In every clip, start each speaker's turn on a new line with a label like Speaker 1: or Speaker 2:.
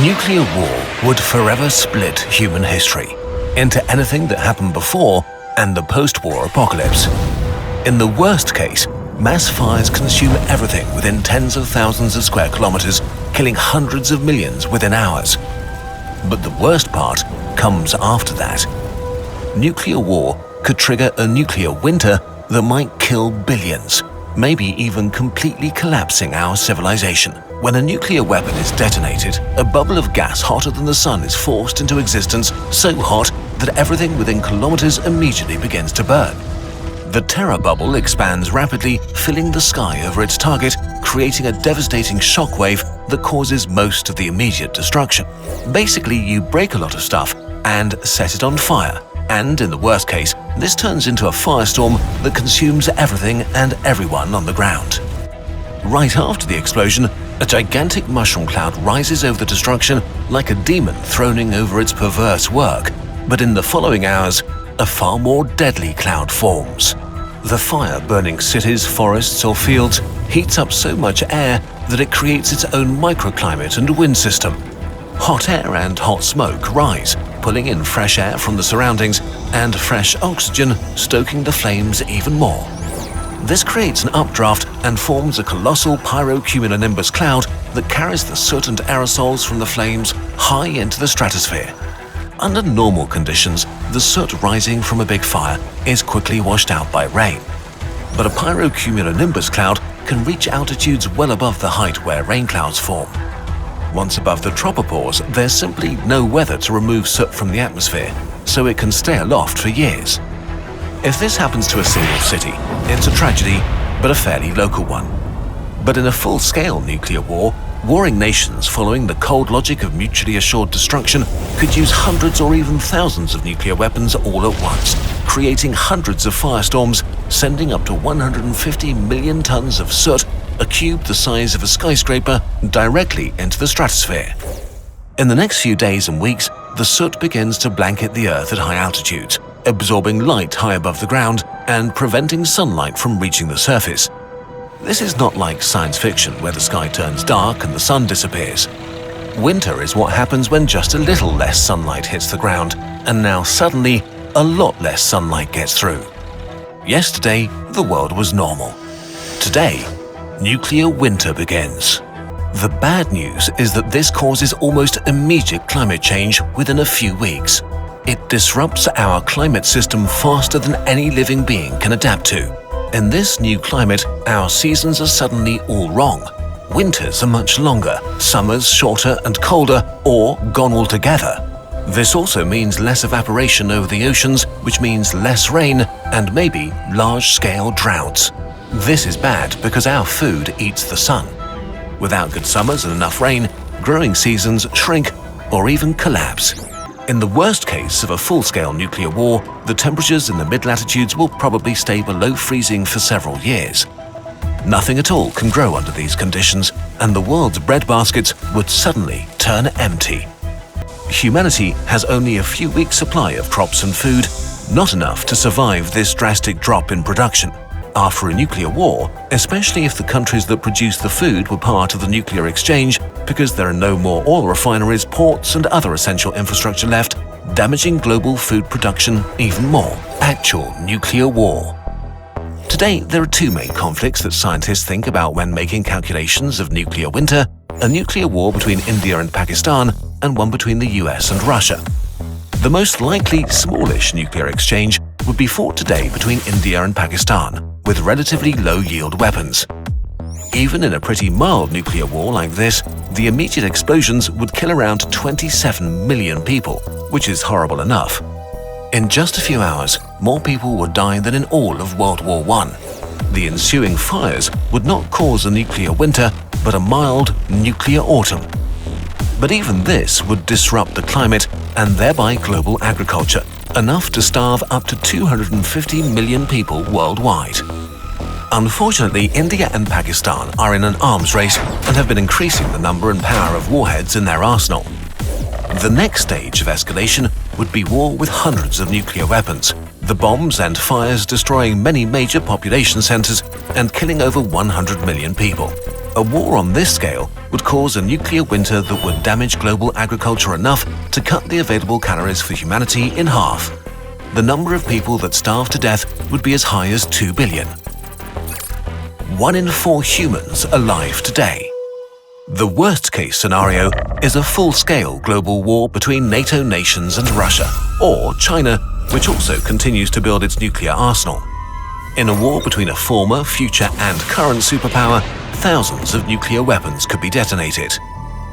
Speaker 1: Nuclear war would forever split human history into anything that happened before and the post-war apocalypse. In the worst case, mass fires consume everything within tens of thousands of square kilometers, killing hundreds of millions within hours. But the worst part comes after that. Nuclear war could trigger a nuclear winter that might kill billions, maybe even completely collapsing our civilization. When a nuclear weapon is detonated, a bubble of gas hotter than the sun is forced into existence, so hot that everything within kilometers immediately begins to burn. The terror bubble expands rapidly, filling the sky over its target, creating a devastating shockwave that causes most of the immediate destruction. Basically, you break a lot of stuff and set it on fire. And in the worst case, this turns into a firestorm that consumes everything and everyone on the ground. Right after the explosion, a gigantic mushroom cloud rises over the destruction like a demon throning over its perverse work. But in the following hours, a far more deadly cloud forms. The fire burning cities, forests or fields heats up so much air that it creates its own microclimate and wind system. Hot air and hot smoke rise, pulling in fresh air from the surroundings and fresh oxygen, stoking the flames even more. This creates an updraft and forms a colossal pyrocumulonimbus cloud that carries the soot and aerosols from the flames high into the stratosphere. Under normal conditions, the soot rising from a big fire is quickly washed out by rain. But a pyrocumulonimbus cloud can reach altitudes well above the height where rain clouds form. Once above the tropopause, there's simply no weather to remove soot from the atmosphere, so it can stay aloft for years. If this happens to a single city, it's a tragedy, but a fairly local one. But in a full-scale nuclear war, warring nations following the cold logic of mutually assured destruction could use hundreds or even thousands of nuclear weapons all at once, creating hundreds of firestorms, sending up to 150 million tons of soot, a cube the size of a skyscraper, directly into the stratosphere. In the next few days and weeks, the soot begins to blanket the Earth at high altitudes, absorbing light high above the ground and preventing sunlight from reaching the surface. This is not like science fiction where the sky turns dark and the sun disappears. Winter is what happens when just a little less sunlight hits the ground, and now suddenly a lot less sunlight gets through. Yesterday, the world was normal. Today, nuclear winter begins. The bad news is that this causes almost immediate climate change within a few weeks. It disrupts our climate system faster than any living being can adapt to. In this new climate, our seasons are suddenly all wrong. Winters are much longer, summers shorter and colder, or gone altogether. This also means less evaporation over the oceans, which means less rain and maybe large-scale droughts. This is bad because our food eats the sun. Without good summers and enough rain, growing seasons shrink or even collapse. In the worst case of a full-scale nuclear war, the temperatures in the mid-latitudes will probably stay below freezing for several years. Nothing at all can grow under these conditions, and the world's breadbaskets would suddenly turn empty. Humanity has only a few weeks' supply of crops and food, not enough to survive this drastic drop in production. After a nuclear war, especially if the countries that produce the food were part of the nuclear exchange, because there are no more oil refineries, ports and other essential infrastructure left, damaging global food production even more. Actual nuclear war. Today, there are two main conflicts that scientists think about when making calculations of nuclear winter: a nuclear war between India and Pakistan, and one between the US and Russia. The most likely smallish nuclear exchange would be fought today between India and Pakistan, with relatively low-yield weapons. Even in a pretty mild nuclear war like this, the immediate explosions would kill around 27 million people, which is horrible enough. In just a few hours, more people would die than in all of World War I. The ensuing fires would not cause a nuclear winter, but a mild nuclear autumn. But even this would disrupt the climate and thereby global agriculture, enough to starve up to 250 million people worldwide. Unfortunately, India and Pakistan are in an arms race and have been increasing the number and power of warheads in their arsenal. The next stage of escalation would be war with hundreds of nuclear weapons, the bombs and fires destroying many major population centers and killing over 100 million people. A war on this scale would cause a nuclear winter that would damage global agriculture enough to cut the available calories for humanity in half. The number of people that starve to death would be as high as 2 billion. 1 in 4 humans alive today. The worst-case scenario is a full-scale global war between NATO nations and Russia, or China, which also continues to build its nuclear arsenal. In a war between a former, future and current superpower, thousands of nuclear weapons could be detonated.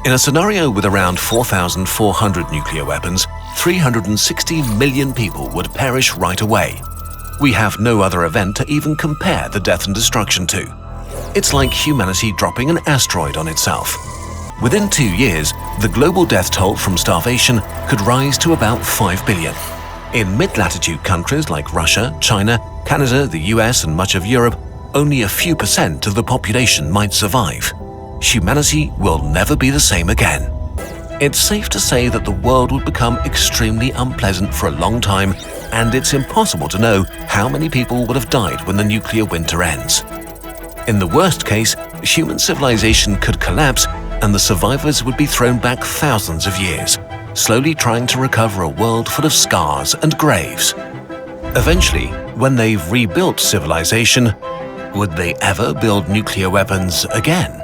Speaker 1: In a scenario with around 4,400 nuclear weapons, 360 million people would perish right away. We have no other event to even compare the death and destruction to. It's like humanity dropping an asteroid on itself. Within 2 years, the global death toll from starvation could rise to about 5 billion. In mid-latitude countries like Russia, China, Canada, the US and much of Europe, only a few % of the population might survive. Humanity will never be the same again. It's safe to say that the world would become extremely unpleasant for a long time, and it's impossible to know how many people would have died when the nuclear winter ends. In the worst case, human civilization could collapse and the survivors would be thrown back thousands of years, slowly trying to recover a world full of scars and graves. Eventually, when they've rebuilt civilization, would they ever build nuclear weapons again?